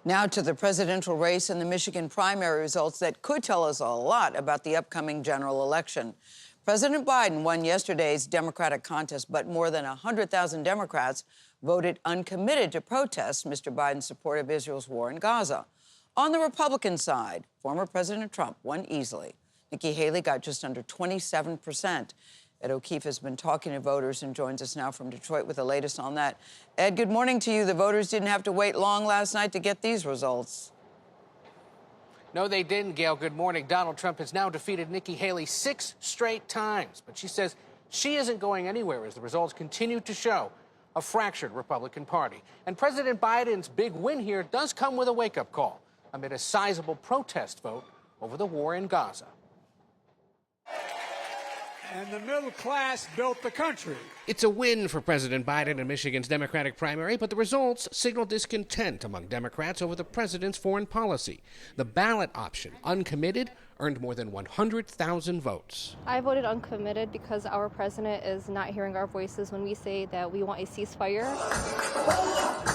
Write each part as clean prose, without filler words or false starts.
Now to the presidential race and the Michigan primary results that could tell us a lot about the upcoming general election. President Biden won yesterday's Democratic contest, but more than 100,000 Democrats voted uncommitted to protest Mr. Biden's support of Israel's war in Gaza. On the Republican side, former President Trump won easily. Nikki Haley got just under 27%. Ed O'Keefe has been talking to voters and joins us now from Detroit with the latest on that. Ed, good morning to you. The voters didn't have to wait long last night to get these results. No, they didn't, Gayle. Good morning. Donald Trump has now defeated Nikki Haley 6 straight times, but she says she isn't going anywhere as the results continue to show a fractured Republican Party. And President Biden's big win here does come with a wake-up call amid a sizable protest vote over the war in Gaza. And the middle class built the country. It's a win for President Biden in Michigan's Democratic primary, but the results signal discontent among Democrats over the president's foreign policy. The ballot option, uncommitted, earned more than 100,000 votes. I voted uncommitted because our president is not hearing our voices when we say that we want a ceasefire.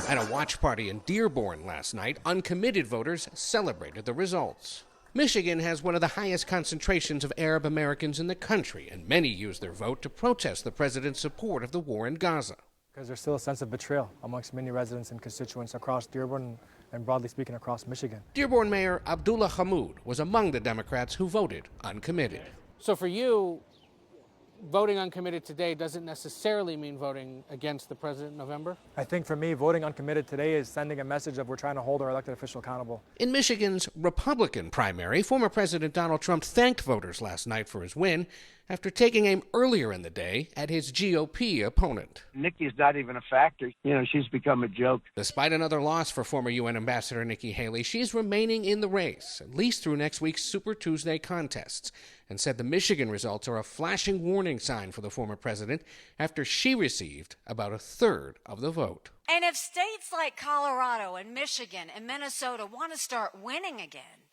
At a watch party in Dearborn last night, uncommitted voters celebrated the results. Michigan has one of the highest concentrations of Arab Americans in the country, and many use their vote to protest the president's support of the war in Gaza. Because there's still a sense of betrayal amongst many residents and constituents across Dearborn and broadly speaking across Michigan. Dearborn Mayor Abdullah Hammoud was among the Democrats who voted uncommitted. So for you, voting uncommitted today doesn't necessarily mean voting against the president in November? I think for me, voting uncommitted today is sending a message of we're trying to hold our elected official accountable. In Michigan's Republican primary, former President Donald Trump thanked voters last night for his win after taking aim earlier in the day at his GOP opponent. Nikki's not even a factor. You know, she's become a joke. Despite another loss for former UN Ambassador Nikki Haley, she's remaining in the race, at least through next week's Super Tuesday contests, and said the Michigan results are a flashing warning sign for the former president after she received about a third of the vote. And if states like Colorado and Michigan and Minnesota want to start winning again,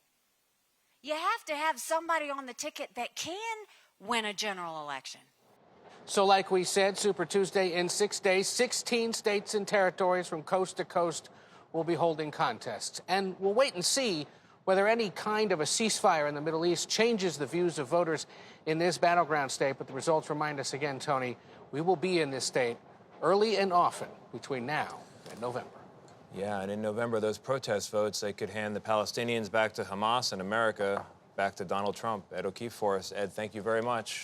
you have to have somebody on the ticket that can win a general election. So like we said, Super Tuesday in 6 days, 16 states and territories from coast to coast will be holding contests. And we'll wait and see whether any kind of a ceasefire in the Middle East changes the views of voters in this battleground state. But the results remind us again, Tony, we will be in this state early and often between now and November. Yeah, and in November, those protest votes, they could hand the Palestinians back to Hamas and America back to Donald Trump. Ed O'Keefe for us. Ed, thank you very much.